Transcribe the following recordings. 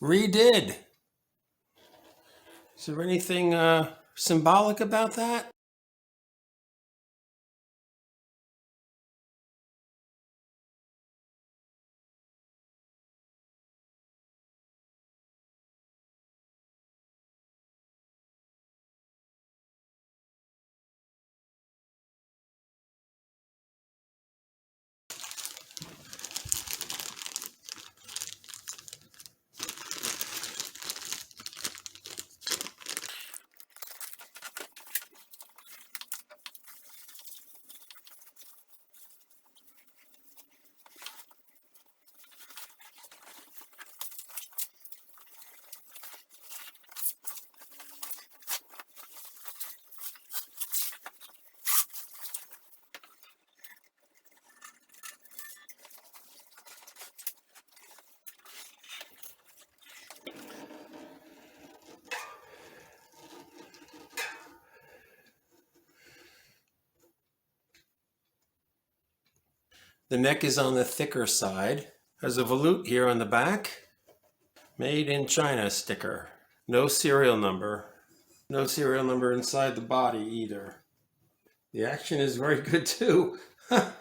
redid. Is there anything symbolic about that? The neck is on the thicker side. There's a volute here on the back. Made in China sticker. No serial number. No serial number inside the body either. The action is very good too. I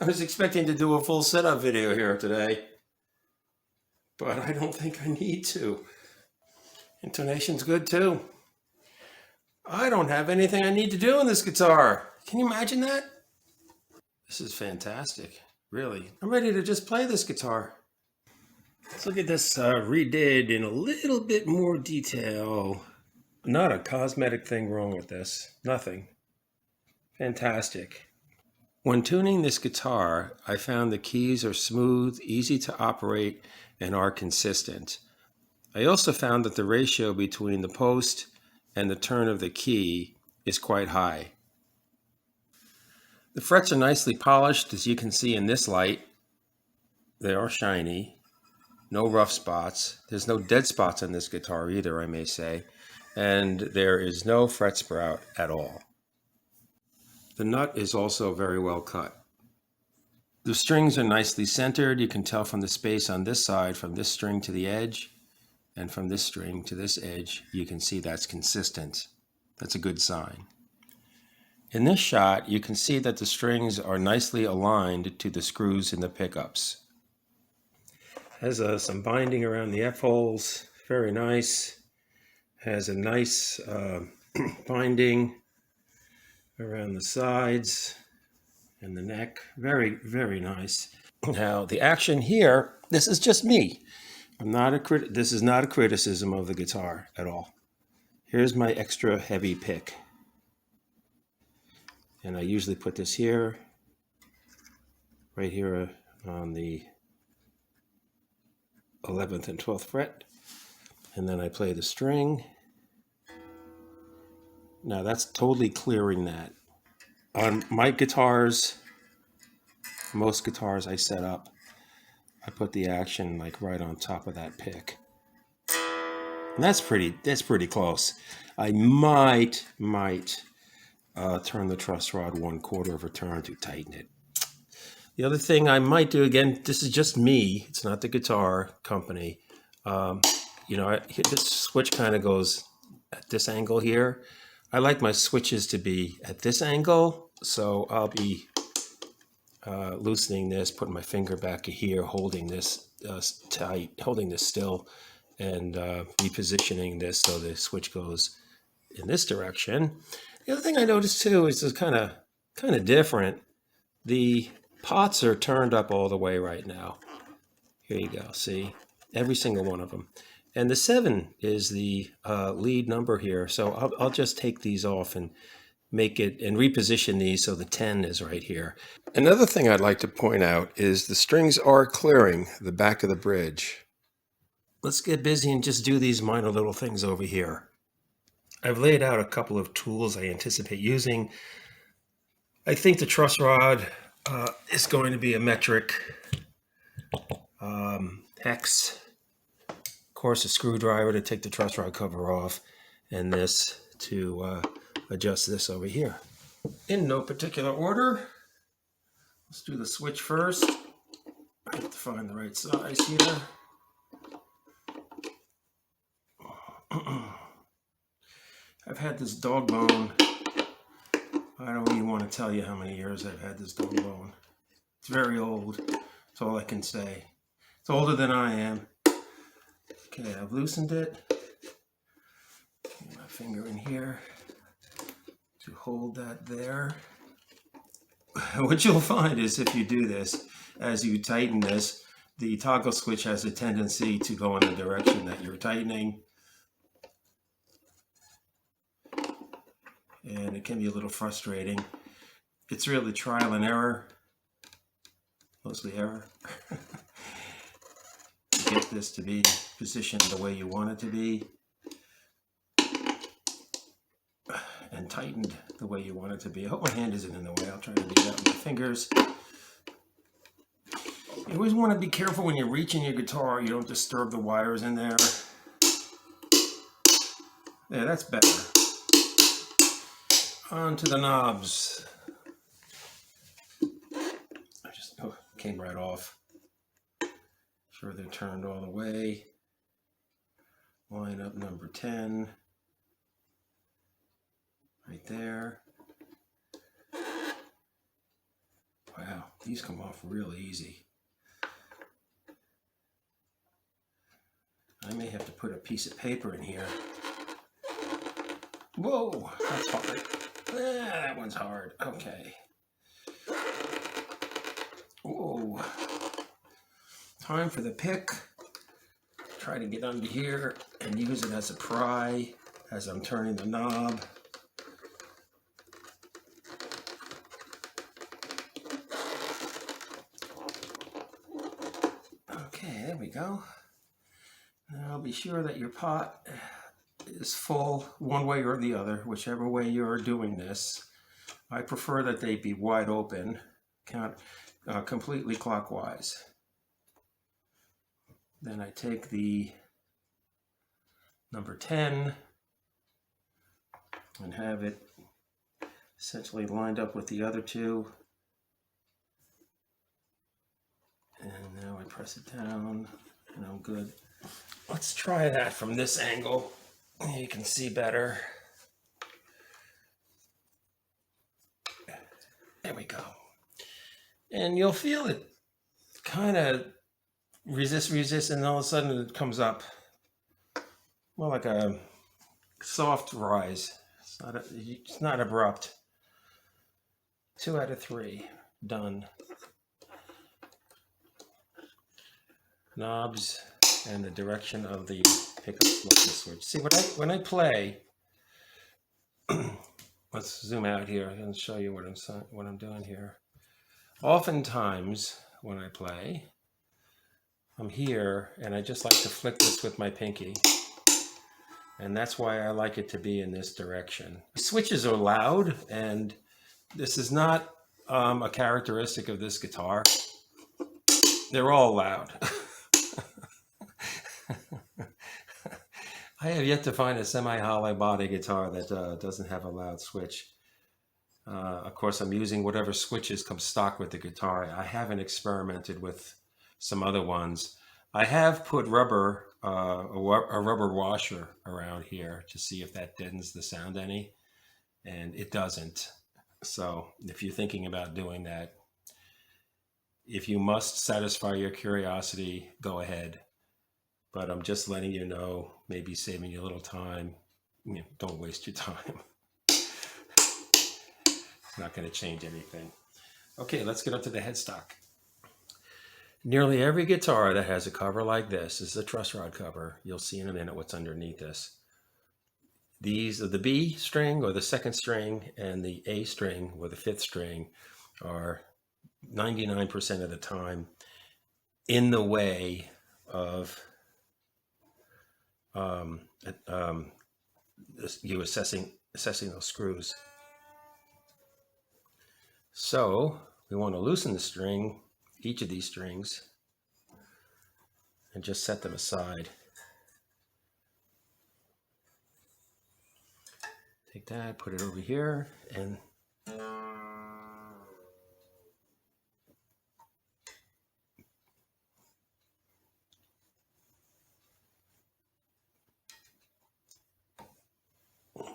was expecting to do a full setup video here today, but I don't think I need to. Intonation's good too. I don't have anything I need to do on this guitar. Can you imagine that? This is fantastic, really. I'm ready to just play this guitar. Let's look at this redid in a little bit more detail. Not a cosmetic thing wrong with this. Nothing. Fantastic. When tuning this guitar, I found the keys are smooth, easy to operate, and are consistent. I also found that the ratio between the post and the turn of the key is quite high. The frets are nicely polished, as you can see in this light. They are shiny. No rough spots. There's no dead spots on this guitar either, I may say. And there is no fret sprout at all. The nut is also very well cut. The strings are nicely centered. You can tell from the space on this side, from this string to the edge, and from this string to this edge, you can see that's consistent. That's a good sign. In this shot, you can see that the strings are nicely aligned to the screws in the pickups. Has some binding around the F-holes, very nice. Has a nice binding around the sides and the neck, very, very nice. Now, the action here, this is just me. This is not a criticism of the guitar at all. Here's my extra heavy pick. And I usually put this here, right here on the 11th and 12th fret. And then I play the string. Now that's totally clearing that. On my guitars, most guitars I set up, I put the action like right on top of that pick. And that's pretty close. I might turn the truss rod 1/4 of a turn to tighten it. The other thing I might do, again, this is just me. It's not the guitar company. This switch kind of goes at this angle here. I like my switches to be at this angle, so I'll be loosening this, putting my finger back here, holding this tight, holding this still, and repositioning this so the switch goes in this direction. The other thing I noticed too is it's kind of different. The pots are turned up all the way right now. Here you go, see? Every single one of them. And the 7 is the lead number here. So I'll just take these off and make it and reposition these so the 10 is right here. Another thing I'd like to point out is the strings are clearing the back of the bridge. Let's get busy and just do these minor little things over here. I've laid out a couple of tools I anticipate using. I think the truss rod is going to be a metric hex. Of course, a screwdriver to take the truss rod cover off, and this to adjust this over here. In no particular order. Let's do the switch first. I have to find the right size here. I've had this dog bone. I don't even want to tell you how many years I've had this dog bone. It's very old. That's all I can say. It's older than I am. Okay, I've loosened it. Get my finger in here to hold that there. What you'll find is if you do this, as you tighten this, the toggle switch has a tendency to go in the direction that you're tightening. And it can be a little frustrating. It's really trial and error, mostly error, to get this to be positioned the way you want it to be and tightened the way you want it to be. I hope my hand isn't in the way. I'll try to do that with my fingers. You always want to be careful when you're reaching your guitar, you don't disturb the wires in there. Yeah, that's better. On to the knobs. I just came right off. Sure they're turned all the way. Line up number 10. Right there. Wow, these come off real easy. I may have to put a piece of paper in here. Whoa, that's hard. That one's hard. Okay. Whoa. Time for the pick. Try to get under here and use it as a pry as I'm turning the knob. Okay, there we go. Now be sure that your pot is full one way or the other, whichever way you're doing this. I prefer that they be wide open, completely clockwise. Then I take the number 10 and have it essentially lined up with the other two. And now I press it down and I'm good. Let's try that from this angle. You can see better. There we go. And you'll feel it kind of resist, and all of a sudden it comes up. More like a soft rise. It's not abrupt. 2 out of 3. Done. Knobs and the direction of the pickup switch. See, when I play, let's zoom out here and show you what I'm doing here. Oftentimes when I play, I'm here and I just like to flick this with my pinky. And that's why I like it to be in this direction. Switches are loud, and this is not a characteristic of this guitar. They're all loud. I have yet to find a semi-hollow body guitar that doesn't have a loud switch. Of course, I'm using whatever switches come stock with the guitar. I haven't experimented with some other ones. I have put a rubber washer around here to see if that deadens the sound any, and it doesn't. So if you're thinking about doing that, if you must satisfy your curiosity, go ahead. But I'm just letting you know, maybe saving you a little time. Don't waste your time. It's not going to change anything. Okay, let's get up to the headstock. Nearly every guitar that has a cover like this is a truss rod cover. You'll see in a minute what's underneath this. These are the B string or the second string, and the A string or the fifth string are 99% of the time in the way of you assessing those screws. So we want to loosen the string, each of these strings, and just set them aside. Take that, put it over here, and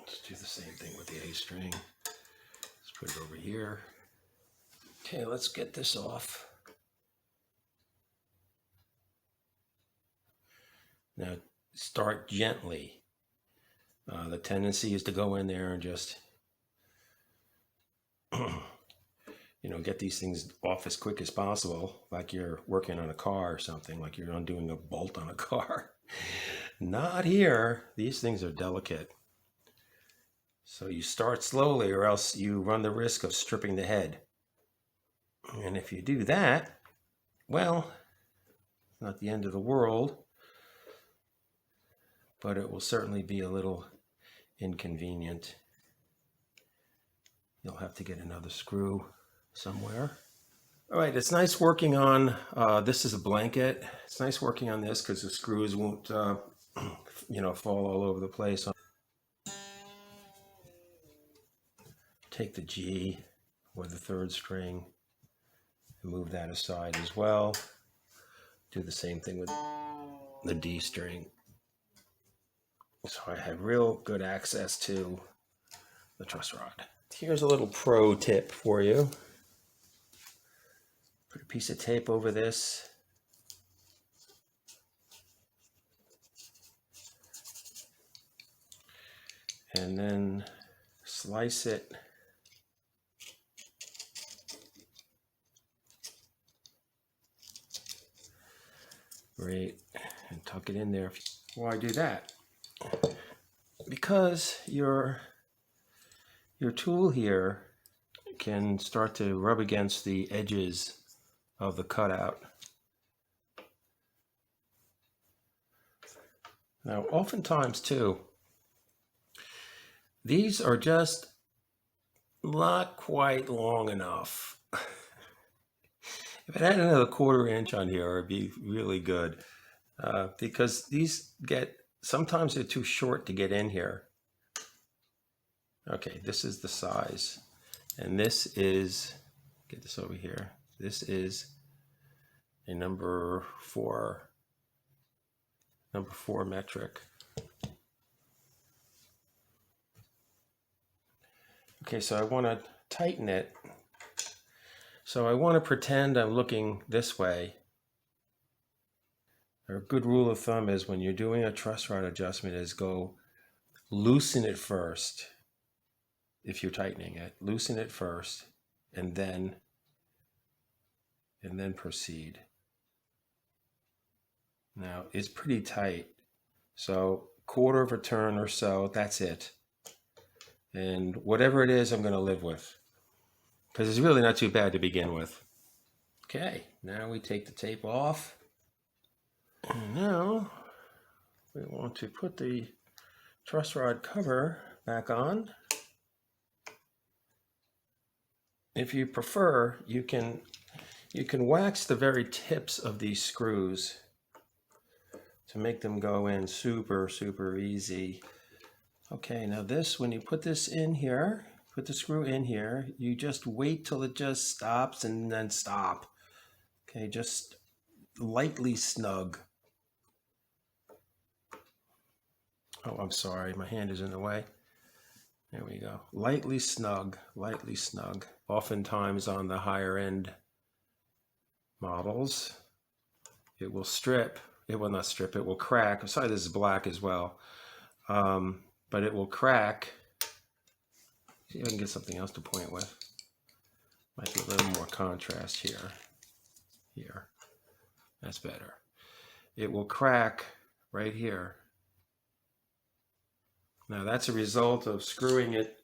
Let's do the same thing with the A string. Let's put it over here. Okay, let's get this off. Now start gently. The tendency is to go in there and just, get these things off as quick as possible, like you're working on a car or something, like you're undoing a bolt on a car. Not here. These things are delicate. So you start slowly or else you run the risk of stripping the head. And if you do that, well, it's not the end of the world, but it will certainly be a little inconvenient. You'll have to get another screw somewhere. All right, it's nice working on, this is a blanket. It's nice working on this because the screws won't, fall all over the place. Take the G or the third string and move that aside as well. Do the same thing with the D string. So I have real good access to the truss rod. Here's a little pro tip for you. Put a piece of tape over this. And then slice it right and tuck it in there. Why do that? Because your tool here can start to rub against the edges of the cutout. Now, oftentimes too, these are just not quite long enough. If it had another 1/4 inch on here, it'd be really good. Because these sometimes they're too short to get in here. Okay, this is the size. And this is, get this over here. This is a number 4 metric. Okay, so I want to tighten it. So I want to pretend I'm looking this way. A good rule of thumb is when you're doing a truss rod adjustment is go loosen it first. If you're tightening it, loosen it first and then proceed. Now it's pretty tight. So 1/4 of a turn or so, that's it. And whatever it is, I'm going to live with. Because it's really not too bad to begin with. Okay, now we take the tape off. And now we want to put the truss rod cover back on. If you prefer, you can wax the very tips of these screws to make them go in super, super easy. Okay, now this, when you put this in here, put the screw in here, you just wait till it just stops and then stop. Okay, just lightly snug. Oh, I'm sorry, my hand is in the way. There we go. Lightly snug, lightly snug. Oftentimes on the higher end models, it will strip. It will not strip, it will crack. I'm sorry, this is black as well. But it will crack. See if I can get something else to point with. Might be a little more contrast here. Here. That's better. It will crack right here. Now that's a result of screwing it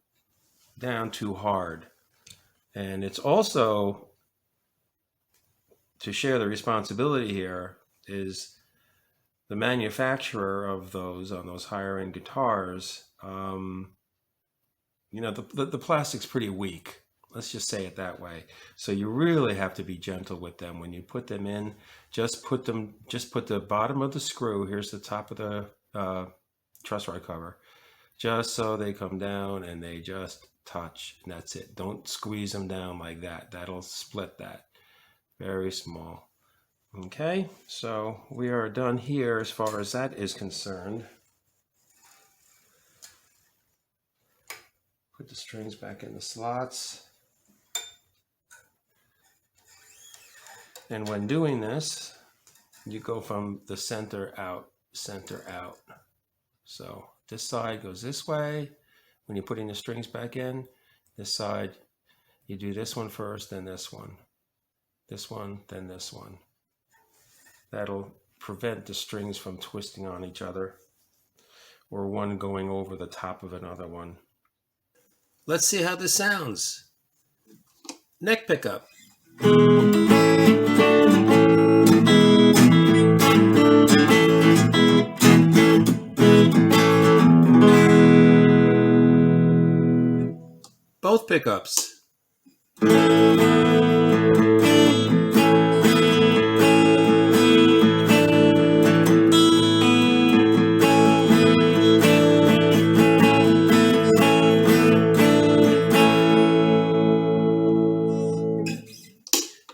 down too hard. And it's also, to share the responsibility here, is the manufacturer of those, on those higher end guitars, the plastic's pretty weak. Let's just say it that way. So you really have to be gentle with them. When you put them in, just put the bottom of the screw, here's the top of the truss rod cover, just so they come down and they just touch, and that's it. Don't squeeze them down like that. That'll split that. Very small. Okay, so we are done here as far as that is concerned. Put the strings back in the slots. And when doing this, you go from the center out, center out. So this side goes this way. When you're putting the strings back in, this side, you do this one first, then this one, then this one. That'll prevent the strings from twisting on each other or one going over the top of another one. Let's see how this sounds. Neck pickup. Both pickups.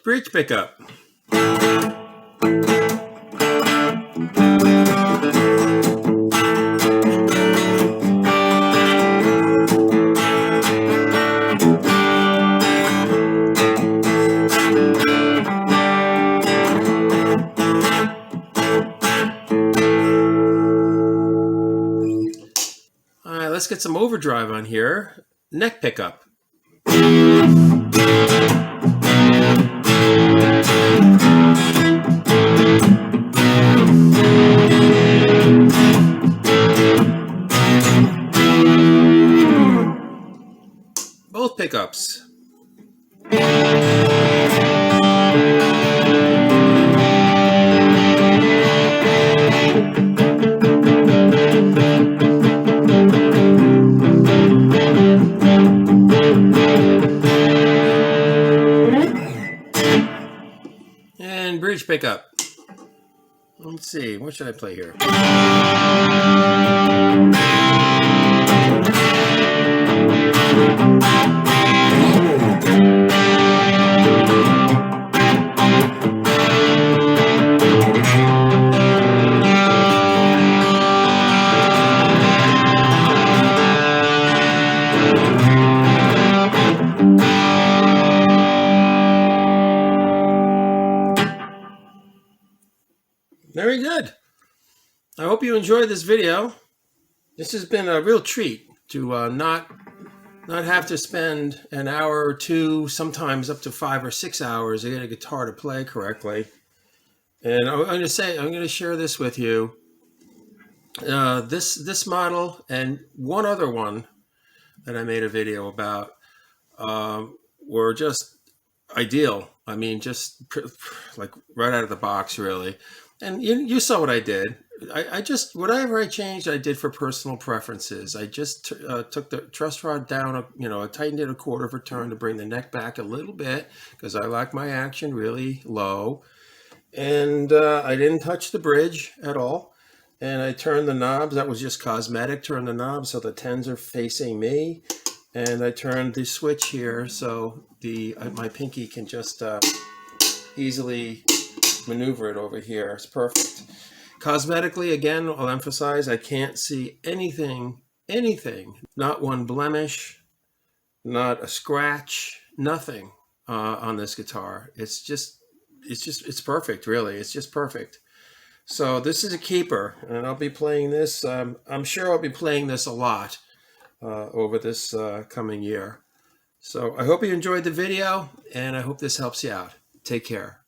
Bridge pickup. All right, let's get some overdrive on here. Neck pickup. Both pickups. And bridge pickup. Let's see, what should I play here? Very good. I hope you enjoyed this video. This has been a real treat to not have to spend an hour or two, sometimes up to 5 or 6 hours to get a guitar to play correctly. And I'm going to share this with you. This model and one other one that I made a video about were just ideal. I mean, just like right out of the box, really. And you saw what I did. I just, whatever I changed, I did for personal preferences. I just took the truss rod down, I tightened it a quarter of a turn to bring the neck back a little bit because I like my action really low. And I didn't touch the bridge at all. And I turned the knobs. That was just cosmetic. Turn the knobs so the 10s are facing me. And I turned the switch here so my pinky can just easily maneuver it over here. It's perfect. Cosmetically, again, I'll emphasize, I can't see anything, not one blemish, not a scratch, nothing on this guitar. It's perfect, really. It's just perfect. So this is a keeper, and I'll be playing this. I'm sure I'll be playing this a lot over this coming year. So I hope you enjoyed the video, and I hope this helps you out. Take care.